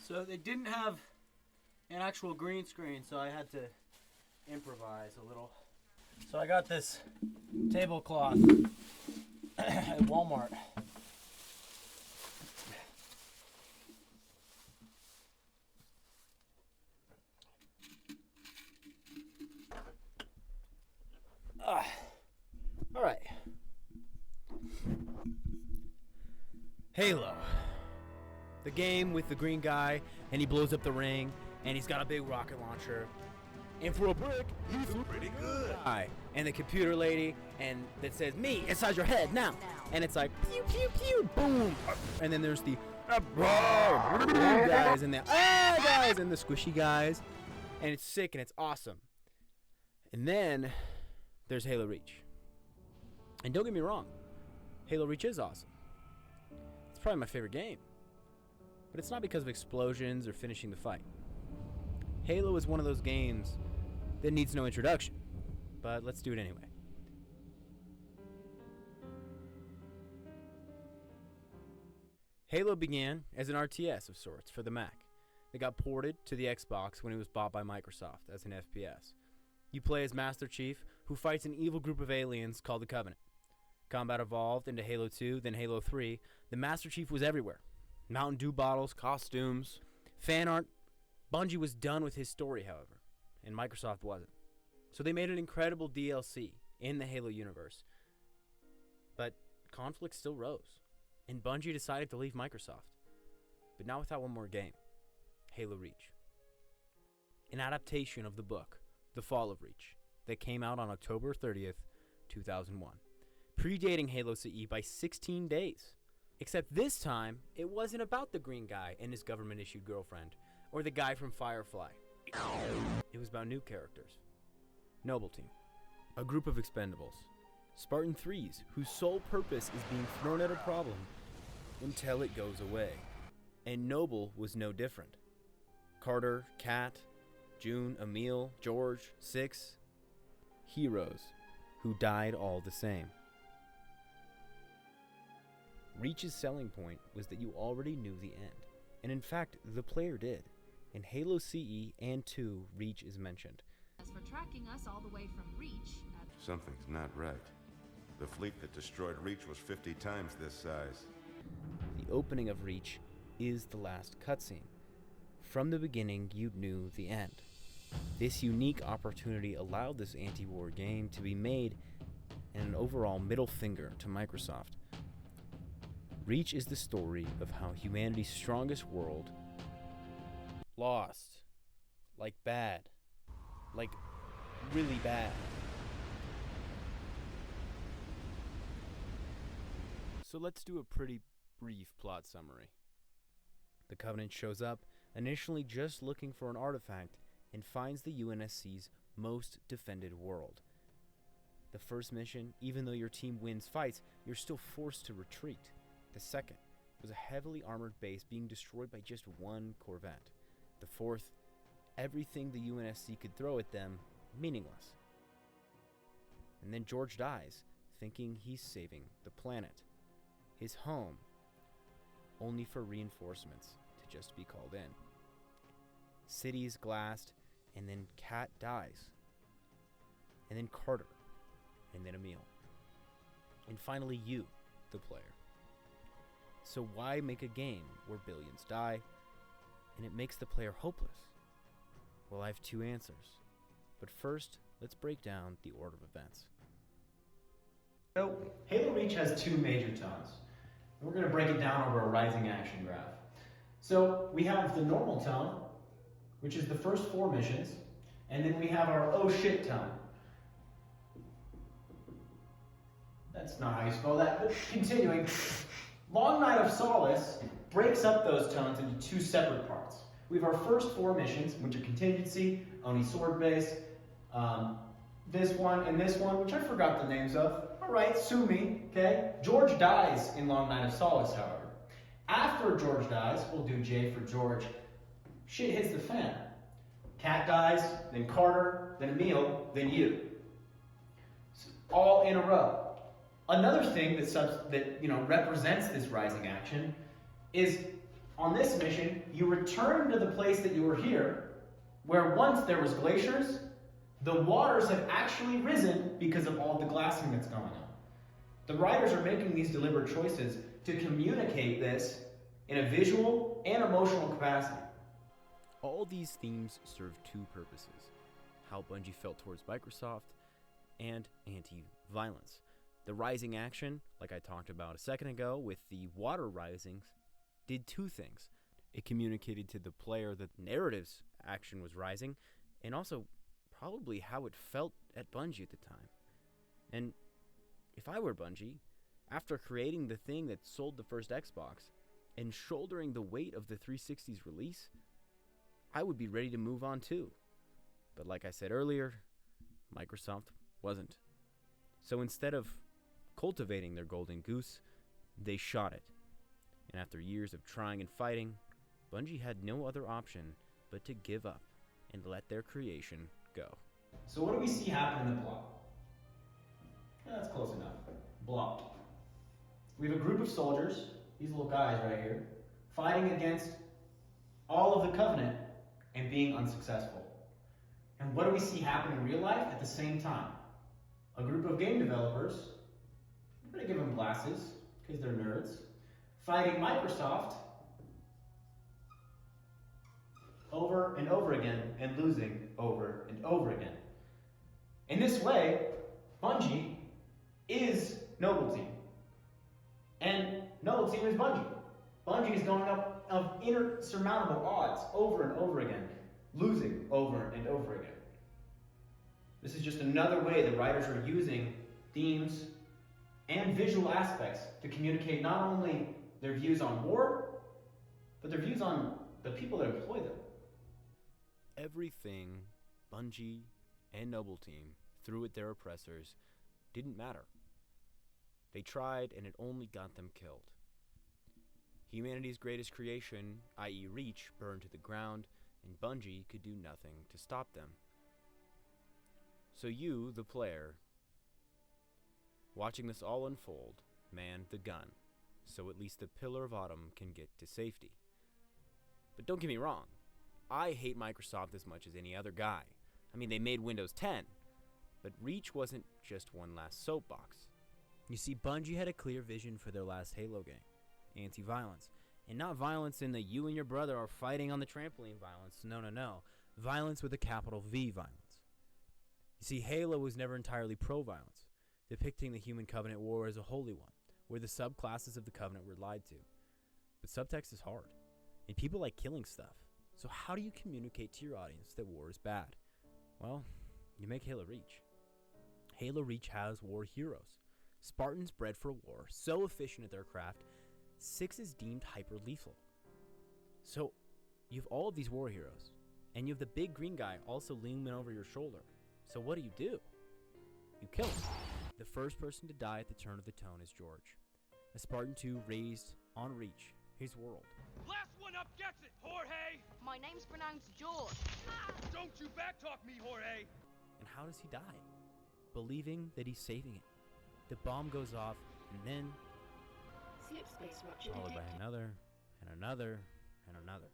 So they didn't have an actual green screen, so I had to improvise a little. So I got this tablecloth at Walmart. All right. Halo. The game with the green guy, and he blows up the ring, and he's got a big rocket launcher. And for a brick, he's pretty good. And the computer lady, and that says, me, inside your head, now. And it's like, pew, pew, pew, boom. And then there's the guys, and the guys, and the squishy guys. And it's sick, and it's awesome. And then there's Halo Reach. And don't get me wrong, Halo Reach is awesome. It's probably my favorite game. But it's not because of explosions or finishing the fight. Halo is one of those games that needs no introduction, but let's do it anyway. Halo began as an RTS of sorts for the Mac. It got ported to the Xbox when it was bought by Microsoft as an FPS. You play as Master Chief, who fights an evil group of aliens called the Covenant. Combat evolved into Halo 2, then Halo 3. The Master Chief was everywhere. Mountain Dew bottles, costumes, fan art. Bungie was done with his story, however, and Microsoft wasn't. So they made an incredible DLC in the Halo universe. But conflict still rose, and Bungie decided to leave Microsoft. But not without one more game, Halo Reach. An adaptation of the book, The Fall of Reach, that came out on October 30th, 2001, predating Halo CE by 16 days. Except this time, it wasn't about the green guy and his government-issued girlfriend, or the guy from Firefly. It was about new characters. Noble Team, a group of expendables. Spartan 3s, whose sole purpose is being thrown at a problem until it goes away. And Noble was no different. Carter, Kat, June, Emil, George, Six. Heroes who died all the same. Reach's selling point was that you already knew the end. And in fact, the player did. In Halo CE and 2, Reach is mentioned. As for tracking us all the way from Reach... Something's not right. The fleet that destroyed Reach was 50 times this size. The opening of Reach is the last cutscene. From the beginning, you knew the end. This unique opportunity allowed this anti-war game to be made and an overall middle finger to Microsoft. Reach is the story of how humanity's strongest world lost. Like bad. Like really bad. So let's do a pretty brief plot summary. The Covenant shows up, initially just looking for an artifact, and finds the UNSC's most defended world. The first mission, even though your team wins fights, you're still forced to retreat. The second was a heavily armored base being destroyed by just one Corvette. The fourth, everything the UNSC could throw at them, meaningless. And then George dies, thinking he's saving the planet, his home, only for reinforcements to just be called in. Cities glassed, and then Kat dies. And then Carter, and then Emil. And finally you, the player. So why make a game where billions die, and it makes the player hopeless? Well, I have two answers. But first, let's break down the order of events. So, Halo Reach has two major tones. And we're going to break it down over a rising action graph. So, we have the normal tone, which is the first 4 missions, and then we have our oh shit tone. That's not how you spell that, but continuing. Long Night of Solace breaks up those tones into 2 separate parts. We have our first 4 missions, which are Contingency, Oni Sword Base, this one, and this one, which I forgot the names of. Alright, sue me, okay? George dies in Long Night of Solace, however. After George dies, we'll do J for George. Shit hits the fan. Kat dies, then Carter, then Emil, then you. So all in a row. Another thing that represents this rising action is On this mission, you return to the place that you were here, where once there was glaciers. The waters have actually risen because of all the glassing that's going on. The writers are making these deliberate choices to communicate this in a visual and emotional capacity. All these themes serve two purposes: how Bungie felt towards Microsoft and anti-violence. The rising action, like I talked about a second ago with the water risings, did two things. It communicated to the player that narrative's action was rising, and also probably how it felt at Bungie at the time. And if I were Bungie, after creating the thing that sold the first Xbox and shouldering the weight of the 360's release, I would be ready to move on too. But like I said earlier, Microsoft wasn't. So instead of cultivating their golden goose, they shot it. And after years of trying and fighting, Bungie had no other option but to give up and let their creation go. So what do we see happen in the plot? That's close enough. Blocked. We have a group of soldiers, these little guys right here, fighting against all of the Covenant and being unsuccessful. And what do we see happen in real life at the same time? A group of game developers, I'm going to give them glasses because they're nerds, fighting Microsoft over and over again and losing over and over again. In this way, Bungie is Noble Team. And Noble Team is Bungie. Bungie is going up of insurmountable odds over and over again, losing over and over again. This is just another way the writers are using themes and visual aspects to communicate not only their views on war, but their views on the people that employ them. Everything Bungie and Noble Team threw at their oppressors didn't matter. They tried, and it only got them killed. Humanity's greatest creation, i.e. Reach, burned to the ground, and Bungie could do nothing to stop them. So you, the player, watching this all unfold, manned the gun, so at least the Pillar of Autumn can get to safety. But don't get me wrong, I hate Microsoft as much as any other guy. I mean, they made Windows 10, but Reach wasn't just one last soapbox. You see, Bungie had a clear vision for their last Halo game: anti-violence. And not violence in the you and your brother are fighting on the trampoline violence. No. Violence with a capital V violence. You see, Halo was never entirely pro-violence, depicting the human Covenant war as a holy one, where the subclasses of the Covenant were lied to. But subtext is hard, and people like killing stuff. So how do you communicate to your audience that war is bad? Well, you make Halo Reach. Halo Reach has war heroes. Spartans bred for war, so efficient at their craft, 6 is deemed hyper-lethal. So, you have all of these war heroes, and you have the big green guy also looming over your shoulder. So what do? You kill him. The first person to die at the turn of the tone is George, a Spartan 2 raised on Reach, his world. Last one up gets it, Jorge! My name's pronounced George. Don't you backtalk me, Jorge! And how does he die? Believing that he's saving it. The bomb goes off, and then Slip space rupture followed by detected. another, and another, and another.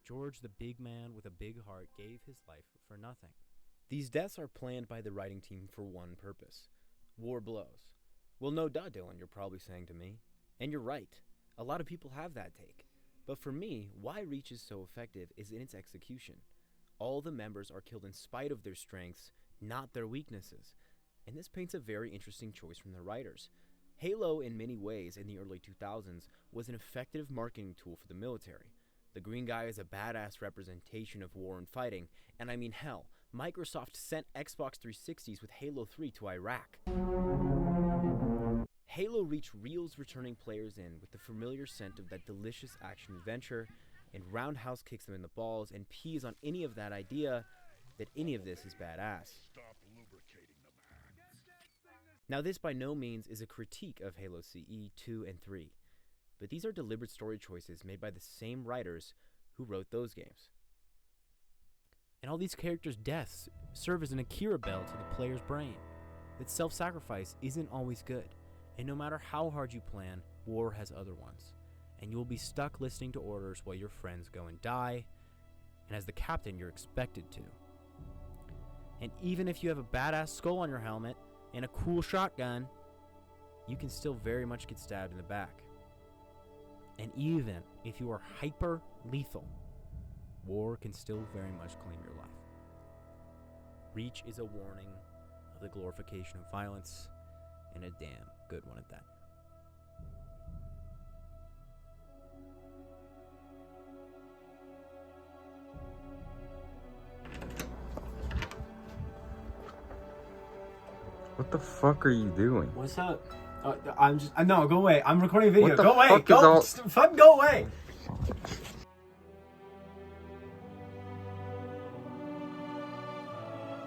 George, the big man with a big heart, gave his life for nothing. These deaths are planned by the writing team for one purpose: war blows. Well, no duh, Dylan, you're probably saying to me. And you're right. A lot of people have that take. But for me, why Reach is so effective is in its execution. All the members are killed in spite of their strengths, not their weaknesses. And this paints a very interesting choice from the writers. Halo, in many ways, in the early 2000s, was an effective marketing tool for the military. The green guy is a badass representation of war and fighting, and I mean hell, Microsoft sent Xbox 360s with Halo 3 to Iraq. Halo Reach reels returning players in with the familiar scent of that delicious action-adventure, and roundhouse kicks them in the balls and pees on any of that idea that any of this is badass. Stop lubricating the man. Now, this by no means is a critique of Halo CE 2 and 3, but these are deliberate story choices made by the same writers who wrote those games. And all these characters' deaths serve as an Akira bell to the player's brain, that self-sacrifice isn't always good, and no matter how hard you plan, war has other ones. and you will be stuck listening to orders while your friends go and die, and as the captain, you're expected to. And even if you have a badass skull on your helmet and a cool shotgun, you can still very much get stabbed in the back. And even if you are hyper lethal, war can still very much claim your life. Reach is a warning of the glorification of violence, and a damn good one at that. What the fuck are you doing? What's up? I'm just no, go away. I'm recording a video. What the Go away. fuck is Go all- fucking go away.